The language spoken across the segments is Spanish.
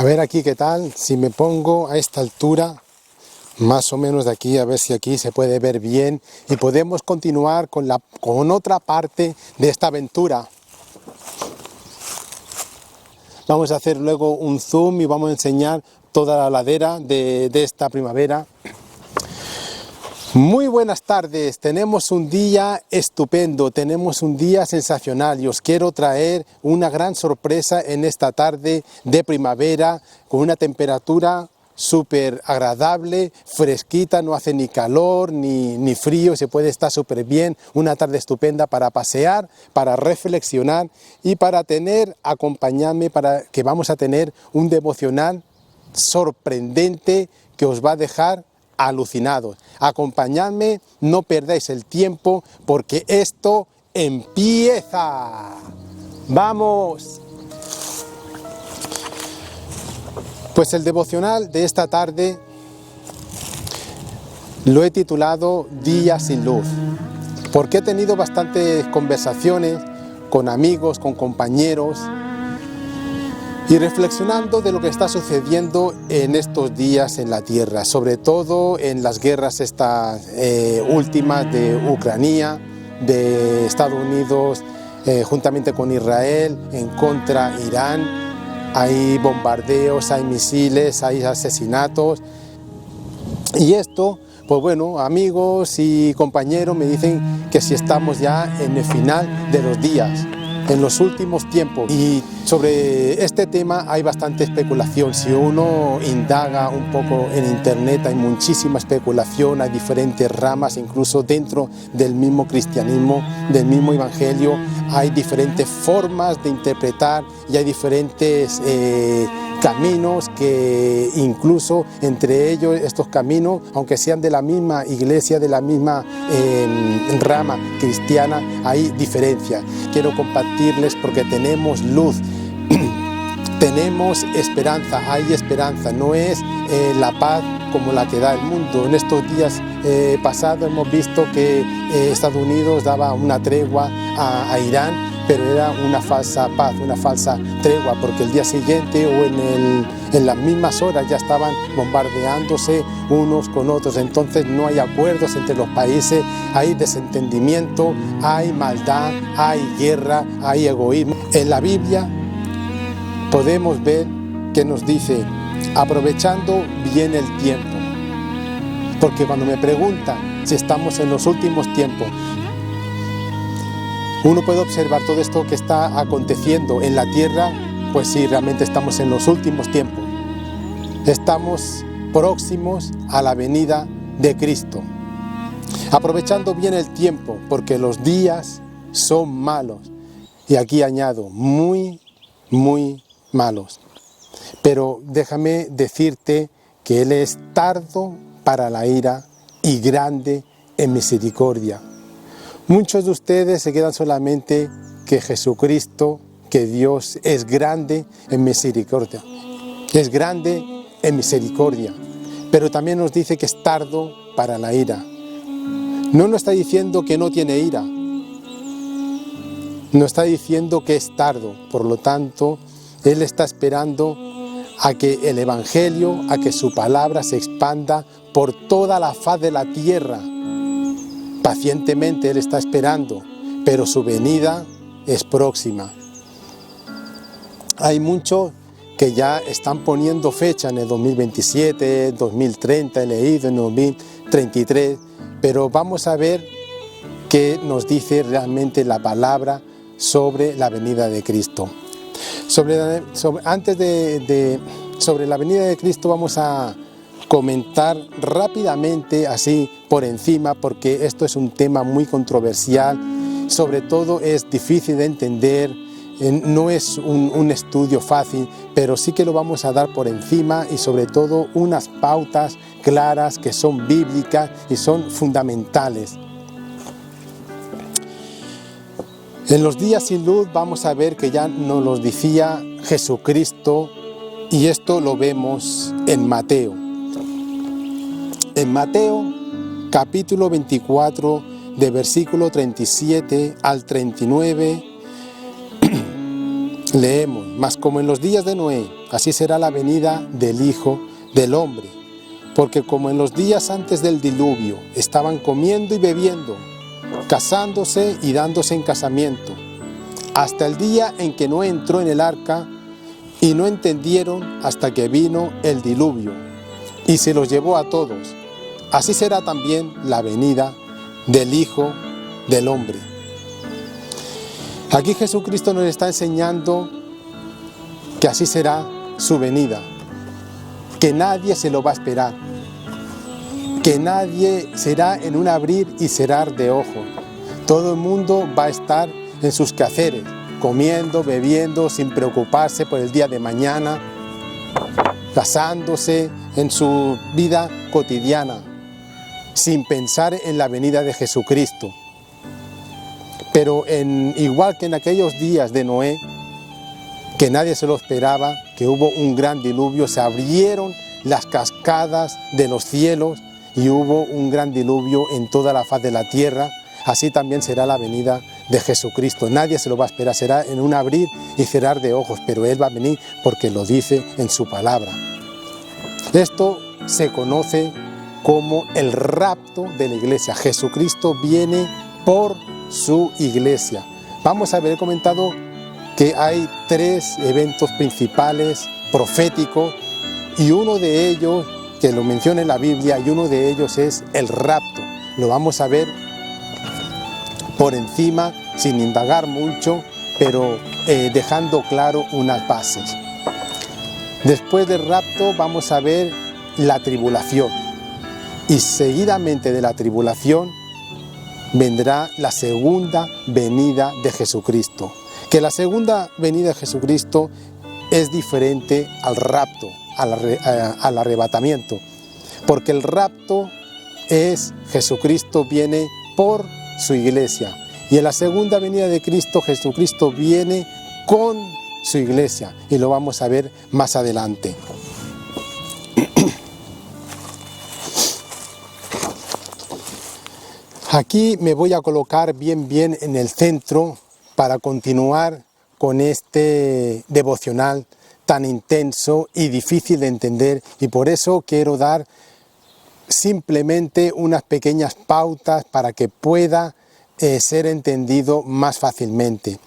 A ver aquí qué tal, si me pongo a esta altura, más o menos de aquí, a ver si aquí se puede ver bien y podemos continuar con otra parte de esta aventura. Vamos a hacer luego un zoom y vamos a enseñar toda la ladera de esta primavera. Muy buenas tardes, tenemos un día estupendo, tenemos un día sensacional y os quiero traer una gran sorpresa en esta tarde de primavera con una temperatura súper agradable, fresquita, no hace ni calor ni frío, se puede estar súper bien, una tarde estupenda para pasear, para reflexionar y para acompañarme, para que vamos a tener un devocional sorprendente que os va a dejar alucinados. Acompañadme, no perdáis el tiempo porque esto empieza. ¡Vamos! Pues el devocional de esta tarde lo he titulado Día sin luz, porque he tenido bastantes conversaciones con amigos, con compañeros, y reflexionando de lo que está sucediendo en estos días en la tierra, sobre todo en las guerras estas últimas de Ucrania, de Estados Unidos, juntamente con Israel, en contra de Irán. Hay bombardeos, hay misiles, hay asesinatos. Y esto, pues bueno, amigos y compañeros me dicen que si estamos ya en el final de los días, en los últimos tiempos. Y sobre este tema hay bastante especulación. Si uno indaga un poco en internet hay muchísima especulación, hay diferentes ramas, incluso dentro del mismo cristianismo, del mismo evangelio, hay diferentes formas de interpretar y hay diferentes caminos que incluso entre ellos estos caminos, aunque sean de la misma iglesia, de la misma rama cristiana, hay diferencias. Quiero compartirles porque tenemos luz, tenemos esperanza, hay esperanza, no es la paz como la que da el mundo. En estos días pasados hemos visto que Estados Unidos daba una tregua a Irán, pero era una falsa paz, una falsa tregua, porque el día siguiente o en las mismas horas ya estaban bombardeándose unos con otros. Entonces no hay acuerdos entre los países, hay desentendimiento, hay maldad, hay guerra, hay egoísmo. En la Biblia podemos ver que nos dice, aprovechando bien el tiempo, porque cuando me preguntan si estamos en los últimos tiempos, uno puede observar todo esto que está aconteciendo en la tierra, pues sí, realmente estamos en los últimos tiempos. Estamos próximos a la venida de Cristo. Aprovechando bien el tiempo, porque los días son malos. Y aquí añado, muy, muy malos. Pero déjame decirte que Él es tardo para la ira y grande en misericordia. Muchos de ustedes se quedan solamente que Jesucristo, que Dios es grande en misericordia. Es grande en misericordia, pero también nos dice que es tardo para la ira. No nos está diciendo que no tiene ira, nos está diciendo que es tardo. Por lo tanto, Él está esperando a que el Evangelio, a que su palabra se expanda por toda la faz de la tierra. Pacientemente Él está esperando, pero su venida es próxima. Hay muchos que ya están poniendo fecha en el 2027, 2030, he leído en 2033, pero vamos a ver qué nos dice realmente la palabra sobre la venida de Cristo. Sobre la venida de Cristo vamos a comentar rápidamente, así por encima, porque esto es un tema muy controversial, sobre todo es difícil de entender, no es un estudio fácil, pero sí que lo vamos a dar por encima y sobre todo unas pautas claras que son bíblicas y son fundamentales. En los días sin luz vamos a ver que ya nos lo decía Jesucristo y esto lo vemos en Mateo. En Mateo capítulo 24 de versículo 37 al 39 leemos, mas como en los días de Noé, así será la venida del Hijo del Hombre. Porque como en los días antes del diluvio estaban comiendo y bebiendo, casándose y dándose en casamiento, hasta el día en que Noé entró en el arca y no entendieron hasta que vino el diluvio y se los llevó a todos, así será también la venida del Hijo del Hombre. Aquí Jesucristo nos está enseñando que así será su venida, que nadie se lo va a esperar, que nadie será en un abrir y cerrar de ojos. Todo el mundo va a estar en sus quehaceres, comiendo, bebiendo, sin preocuparse por el día de mañana, casándose en su vida cotidiana, sin pensar en la venida de Jesucristo. Pero igual que en aquellos días de Noé, que nadie se lo esperaba, que hubo un gran diluvio, se abrieron las cascadas de los cielos y hubo un gran diluvio en toda la faz de la tierra, así también será la venida de Jesucristo. Nadie se lo va a esperar, será en un abrir y cerrar de ojos, pero Él va a venir porque lo dice en su palabra. Esto se conoce como el rapto de la iglesia. Jesucristo viene por su iglesia. Vamos a haber comentado que hay 3 eventos principales proféticos y uno de ellos, que lo menciona en la Biblia, y uno de ellos es el rapto. Lo vamos a ver por encima, sin indagar mucho, pero dejando claro unas bases. Después del rapto vamos a ver la tribulación y seguidamente de la tribulación vendrá la segunda venida de Jesucristo. Que la segunda venida de Jesucristo es diferente al rapto, al arrebatamiento, porque el rapto es Jesucristo viene por su iglesia y en la segunda venida de Cristo Jesucristo viene con su iglesia y lo vamos a ver más adelante. Aquí me voy a colocar bien en el centro para continuar con este devocional tan intenso y difícil de entender, y por eso quiero dar simplemente unas pequeñas pautas para que pueda ser entendido más fácilmente.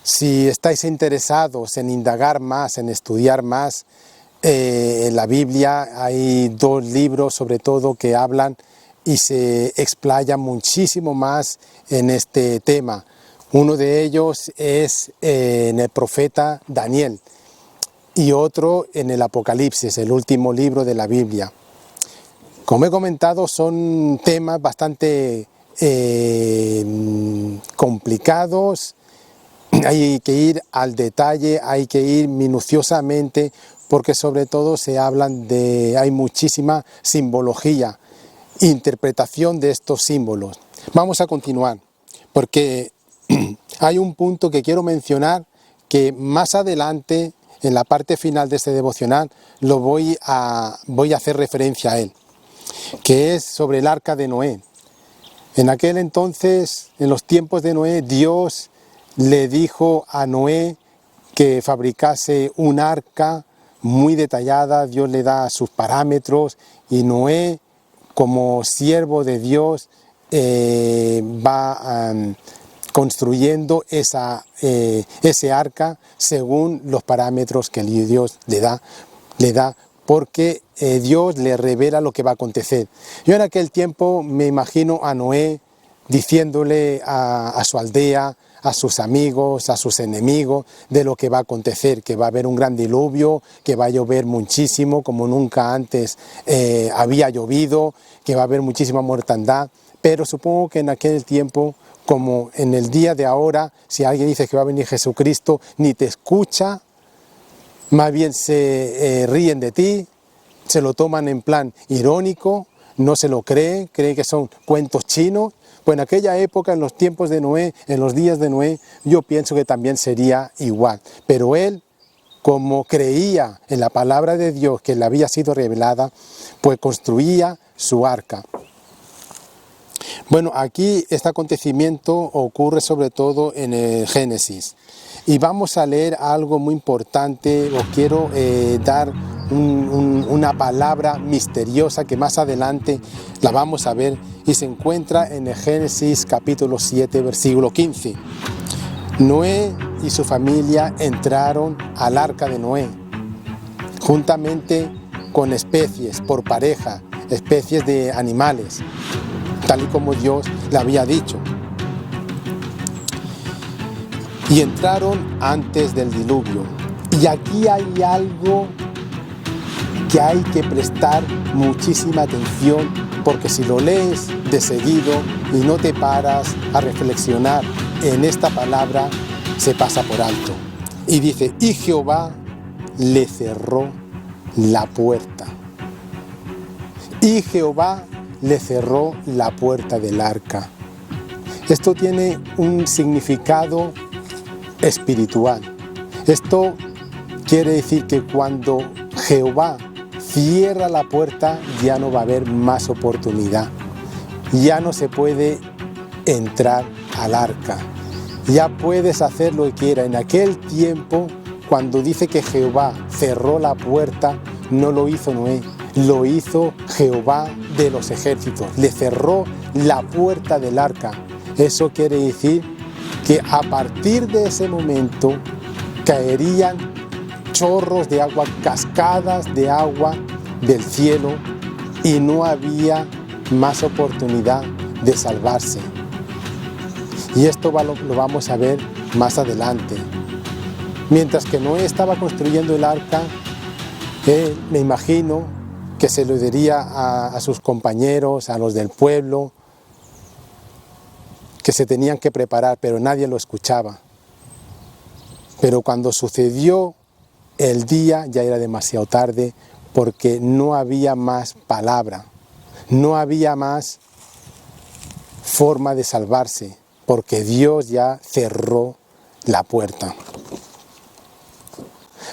Si estáis interesados en indagar más, en estudiar más, en la Biblia hay 2 libros sobre todo que hablan y se explayan muchísimo más en este tema. Uno de ellos es en el profeta Daniel y otro en el Apocalipsis, el último libro de la Biblia. Como he comentado, son temas bastante complicados, hay que ir al detalle, hay que ir minuciosamente, porque sobre todo hay muchísima simbología, interpretación de estos símbolos. Vamos a continuar, porque hay un punto que quiero mencionar que más adelante, en la parte final de este devocional, voy a hacer referencia a él, que es sobre el arca de Noé. En aquel entonces, en los tiempos de Noé, Dios le dijo a Noé que fabricase un arca muy detallada. Dios le da sus parámetros y Noé, como siervo de Dios, va construyendo ese arca según los parámetros que Dios le da, porque Dios le revela lo que va a acontecer. Yo en aquel tiempo me imagino a Noé diciéndole a su aldea, a sus amigos, a sus enemigos, de lo que va a acontecer, que va a haber un gran diluvio, que va a llover muchísimo, como nunca antes había llovido, que va a haber muchísima mortandad, pero supongo que en aquel tiempo, como en el día de ahora, si alguien dice que va a venir Jesucristo, ni te escucha, más bien se ríen de ti, se lo toman en plan irónico, no se lo creen que son cuentos chinos. Pues en aquella época, en los tiempos de Noé, en los días de Noé, yo pienso que también sería igual. Pero él, como creía en la palabra de Dios que le había sido revelada, pues construía su arca. Bueno, aquí este acontecimiento ocurre sobre todo en el Génesis. Y vamos a leer algo muy importante. Os quiero dar una palabra misteriosa que más adelante la vamos a ver y se encuentra en el Génesis capítulo 7 versículo 15. Noé y su familia entraron al arca de Noé juntamente con especies por pareja, especies de animales, tal y como Dios le había dicho. Y entraron antes del diluvio. Y aquí hay algo que hay que prestar muchísima atención, porque si lo lees de seguido y no te paras a reflexionar en esta palabra, se pasa por alto. Y dice, y Jehová le cerró la puerta. Y Jehová le cerró la puerta del arca. Esto tiene un significado espiritual. Esto quiere decir que cuando Jehová cierra la puerta, ya no va a haber más oportunidad. Ya no se puede entrar al arca. Ya puedes hacer lo que quieras. En aquel tiempo, cuando dice que Jehová cerró la puerta, no lo hizo Noé, lo hizo Jehová de los ejércitos. Le cerró la puerta del arca. Eso quiere decir que a partir de ese momento caerían chorros de agua, cascadas de agua del cielo, y no había más oportunidad de salvarse. Y esto lo vamos a ver más adelante. Mientras que Noé estaba construyendo el arca, me imagino que se lo diría a sus compañeros, a los del pueblo, que se tenían que preparar, pero nadie lo escuchaba. Pero cuando sucedió el día, ya era demasiado tarde, porque no había más palabra, no había más forma de salvarse, porque Dios ya cerró la puerta.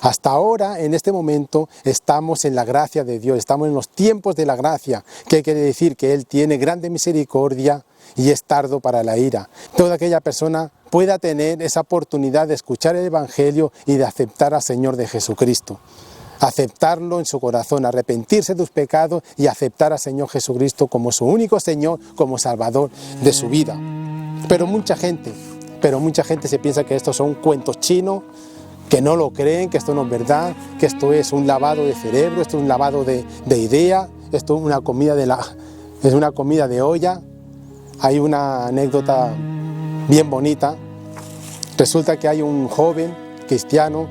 Hasta ahora, en este momento, estamos en la gracia de Dios, estamos en los tiempos de la gracia, que quiere decir que Él tiene grande misericordia y es tardo para la ira. Toda aquella persona pueda tener esa oportunidad de escuchar el Evangelio y de aceptar al Señor de Jesucristo. Aceptarlo en su corazón, arrepentirse de sus pecados y aceptar al Señor Jesucristo como su único Señor, como Salvador de su vida. Pero mucha gente se piensa que estos son cuentos chinos, que no lo creen, que esto no es verdad, que esto es un lavado de cerebro, esto es un lavado de idea, esto es una comida de olla. Hay una anécdota bien bonita. Resulta que hay un joven cristiano,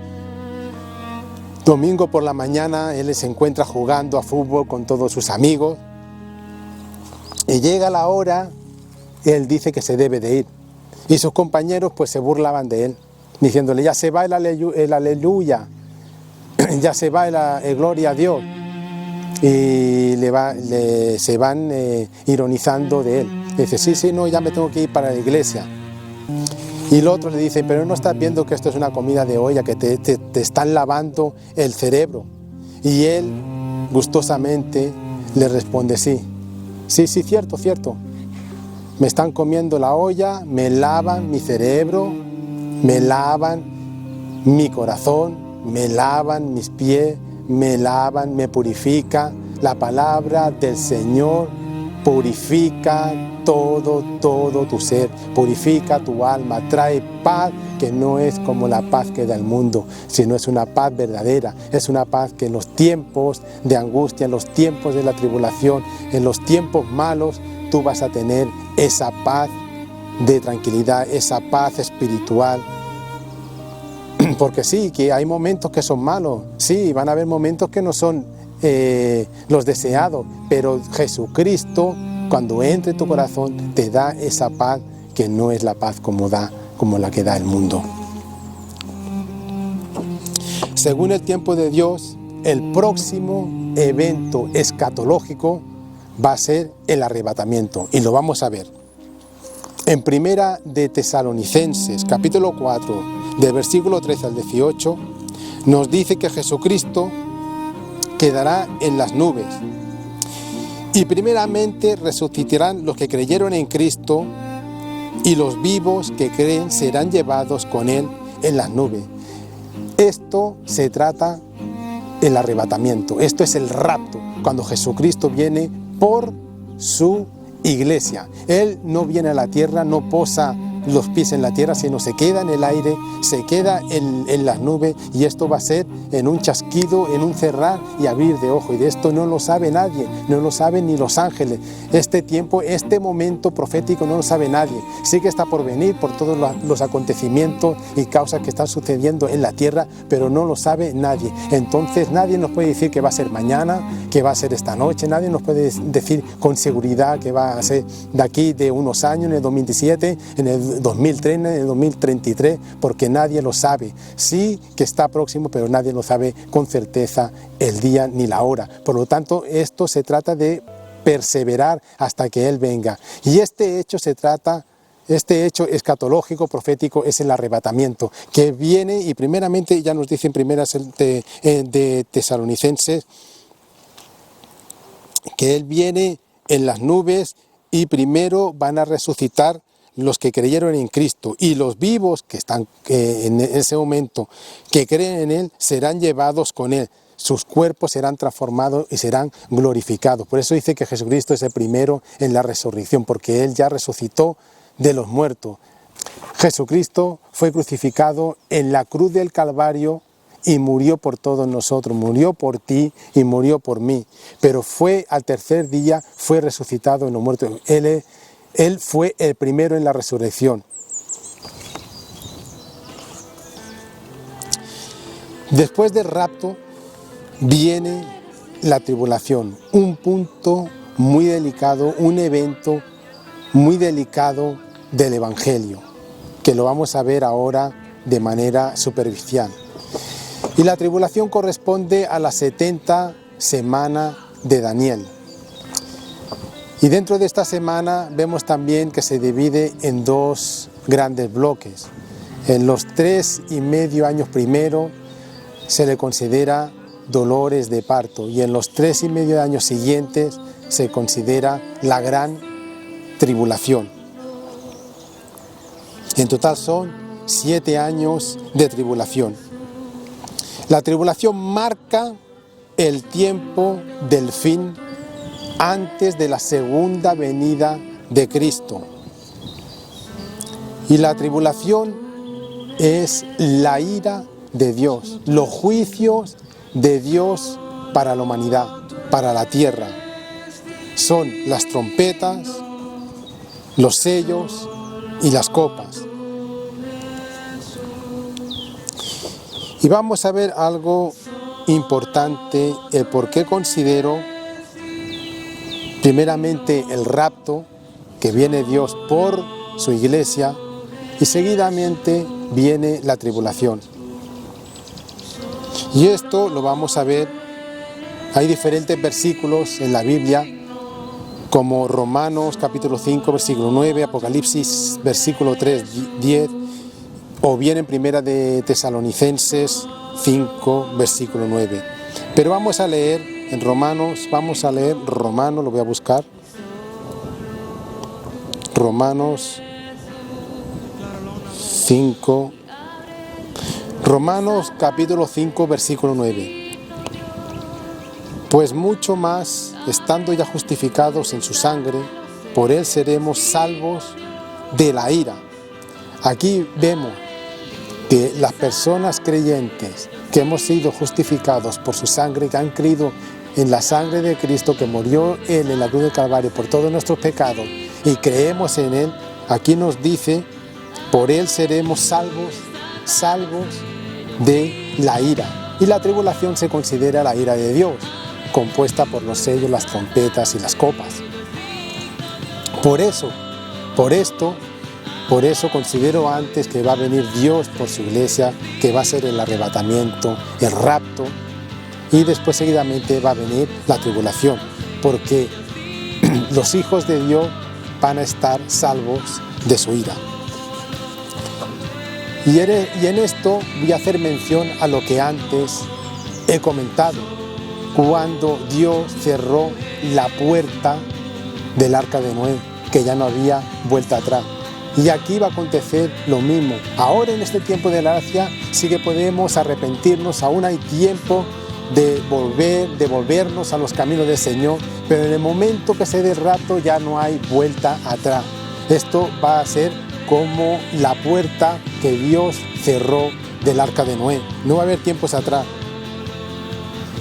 domingo por la mañana, él se encuentra jugando a fútbol con todos sus amigos, y llega la hora, él dice que se debe de ir, y sus compañeros pues se burlaban de él, diciéndole, ya se va el aleluya, ya se va el gloria a Dios, y se van ironizando de él. Dice, sí, no, ya me tengo que ir para la iglesia. Y el otro le dice, pero no estás viendo que esto es una comida de olla, que te están lavando el cerebro. Y él gustosamente le responde, sí, cierto. Me están comiendo la olla, me lavan mi cerebro, me lavan mi corazón, me lavan mis pies, me lavan, me purifica. La palabra del Señor purifica todo tu ser, purifica tu alma, trae paz que no es como la paz que da el mundo, sino es una paz verdadera, es una paz que en los tiempos de angustia, en los tiempos de la tribulación, en los tiempos malos, tú vas a tener esa paz de tranquilidad, esa paz espiritual. Porque sí, que hay momentos que son malos, sí, van a haber momentos que no son los deseados, pero Jesucristo, cuando entre en tu corazón, te da esa paz que no es la paz como la que da el mundo. Según el tiempo de Dios, el próximo evento escatológico va a ser el arrebatamiento, y lo vamos a ver. En Primera de Tesalonicenses, capítulo 4, del versículo 13 al 18, nos dice que Jesucristo quedará en las nubes, y primeramente resucitarán los que creyeron en Cristo, y los vivos que creen serán llevados con Él en las nubes. Esto se trata del arrebatamiento, esto es el rapto, cuando Jesucristo viene por su iglesia. Él no viene a la tierra, no posa los pies en la tierra, sino se queda en el aire, se queda en las nubes, y esto va a ser en un chasquido, en un cerrar y abrir de ojo, y de esto no lo sabe nadie, no lo saben ni los ángeles. Este tiempo, este momento profético no lo sabe nadie. Sí que está por venir por todos los acontecimientos y causas que están sucediendo en la tierra, pero no lo sabe nadie. Entonces nadie nos puede decir que va a ser mañana, que va a ser esta noche, nadie nos puede decir con seguridad que va a ser de aquí de unos años, en el 2017, en el 2030, en el 2033, porque nadie lo sabe. Sí que está próximo, pero nadie lo sabe con certeza el día ni la hora. Por lo tanto, esto se trata de perseverar hasta que Él venga. Y este hecho escatológico, profético, es el arrebatamiento, que viene, y primeramente ya nos dice en primeras de Tesalonicenses, que Él viene en las nubes y primero van a resucitar los que creyeron en Cristo, y los vivos que están en ese momento, que creen en Él, serán llevados con Él. Sus cuerpos serán transformados y serán glorificados. Por eso dice que Jesucristo es el primero en la resurrección, porque Él ya resucitó de los muertos. Jesucristo fue crucificado en la cruz del Calvario y murió por todos nosotros, murió por ti y murió por mí. Pero al tercer día fue resucitado en los muertos. Él fue el primero en la resurrección. Después del rapto viene la tribulación, un punto muy delicado, un evento muy delicado del Evangelio, que lo vamos a ver ahora de manera superficial. Y la tribulación corresponde a las 70 semanas de Daniel. Y dentro de esta semana vemos también que se divide en dos grandes bloques. En los 3,5 años primero se le considera dolores de parto, y en los 3,5 años siguientes se considera la gran tribulación. En total son 7 años de tribulación. La tribulación marca el tiempo del fin antes de la segunda venida de Cristo. Y la tribulación es la ira de Dios, los juicios de Dios para la humanidad, para la tierra. Son las trompetas, los sellos y las copas. Y vamos a ver algo importante, el por qué considero primeramente el rapto, que viene Dios por su iglesia, y seguidamente viene la tribulación. Y esto lo vamos a ver, hay diferentes versículos en la Biblia, como Romanos capítulo 5, versículo 9, Apocalipsis versículo 3, 10, o bien en primera de Tesalonicenses 5, versículo 9. Pero vamos a leer en Romanos, lo voy a buscar. Romanos 5, Romanos capítulo 5, versículo 9. Pues mucho más, estando ya justificados en su sangre, por él seremos salvos de la ira. Aquí vemos que las personas creyentes que hemos sido justificados por su sangre, que han creído en la sangre de Cristo, que murió Él en la cruz del Calvario por todos nuestros pecados, y creemos en Él, aquí nos dice, por Él seremos salvos de la ira. Y la tribulación se considera la ira de Dios, compuesta por los sellos, las trompetas y las copas. Por eso considero antes que va a venir Dios por su iglesia, que va a ser el arrebatamiento, el rapto, y después seguidamente va a venir la tribulación, porque los hijos de Dios van a estar salvos de su ira. Y en esto voy a hacer mención a lo que antes he comentado, cuando Dios cerró la puerta del arca de Noé, que ya no había vuelta atrás. Y aquí va a acontecer lo mismo. Ahora en este tiempo de gracia sí que podemos arrepentirnos, aún hay tiempo de volvernos a los caminos del Señor, pero en el momento que se dé el rapto ya no hay vuelta atrás. Esto va a ser como la puerta que Dios cerró del arca de Noé. No va a haber tiempos atrás.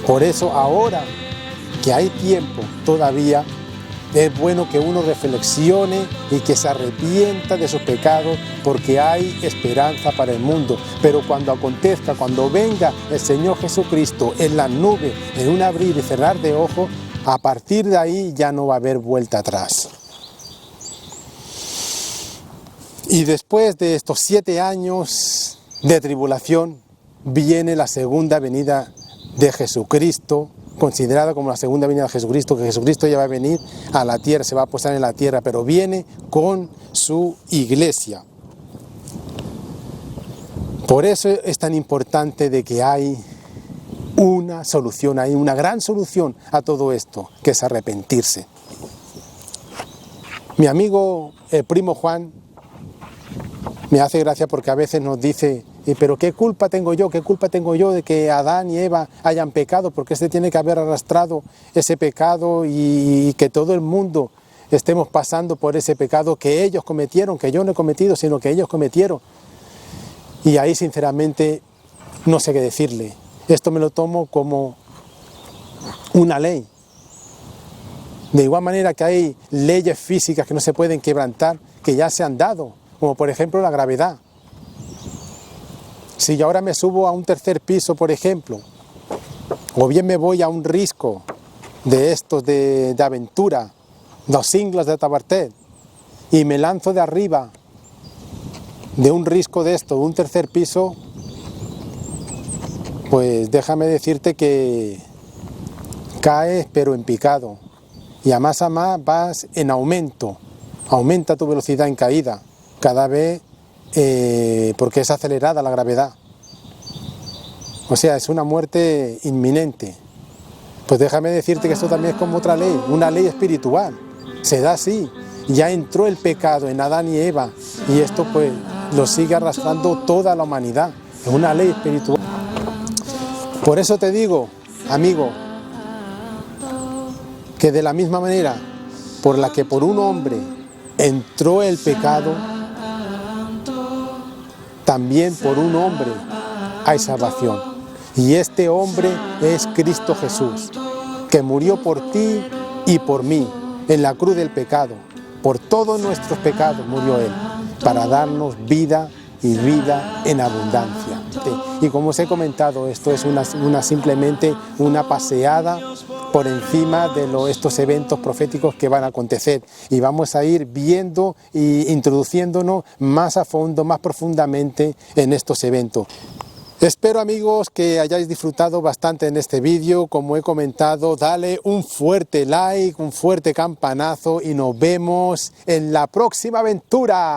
Por eso ahora que hay tiempo todavía, es bueno que uno reflexione y que se arrepienta de sus pecados, porque hay esperanza para el mundo. Pero cuando acontezca, cuando venga el Señor Jesucristo en las nubes, en un abrir y cerrar de ojos, a partir de ahí ya no va a haber vuelta atrás. Y después de estos 7 años de tribulación, viene la segunda venida de Jesucristo, considerada como la segunda venida de Jesucristo, que Jesucristo ya va a venir a la tierra, se va a posar en la tierra, pero viene con su iglesia. Por eso es tan importante de que hay una solución, hay una gran solución a todo esto, que es arrepentirse. Mi amigo, el primo Juan, me hace gracia porque a veces nos dice: pero ¿qué culpa tengo yo? ¿Qué culpa tengo yo de que Adán y Eva hayan pecado? Porque tiene que haber arrastrado ese pecado y que todo el mundo estemos pasando por ese pecado que ellos cometieron, que yo no he cometido, sino que ellos cometieron. Y ahí sinceramente no sé qué decirle. Esto me lo tomo como una ley. De igual manera que hay leyes físicas que no se pueden quebrantar, que ya se han dado, como por ejemplo la gravedad. Si yo ahora me subo a un tercer piso, por ejemplo, o bien me voy a un risco de estos de aventura, los Ingles de Tabartet, y me lanzo de arriba de un risco de esto, de un tercer piso, pues déjame decirte que caes pero en picado, y a más vas en aumento, aumenta tu velocidad en caída, cada vez porque es acelerada la gravedad. O sea, es una muerte inminente. Pues déjame decirte que esto también es como otra ley, una ley espiritual. Se da así. Ya entró el pecado en Adán y Eva, y esto pues lo sigue arrastrando toda la humanidad. Es una ley espiritual. Por eso te digo, amigo, que de la misma manera por la que por un hombre entró el pecado, también por un hombre hay salvación. Y este hombre es Cristo Jesús, que murió por ti y por mí en la cruz del pecado. Por todos nuestros pecados murió Él, para darnos vida y vida en abundancia. Y como os he comentado, esto es simplemente una paseada por encima de estos eventos proféticos que van a acontecer, y vamos a ir viendo e introduciéndonos más a fondo, más profundamente en estos eventos. Espero, amigos, que hayáis disfrutado bastante en este vídeo. Como he comentado, dale un fuerte like, un fuerte campanazo, y nos vemos en la próxima aventura.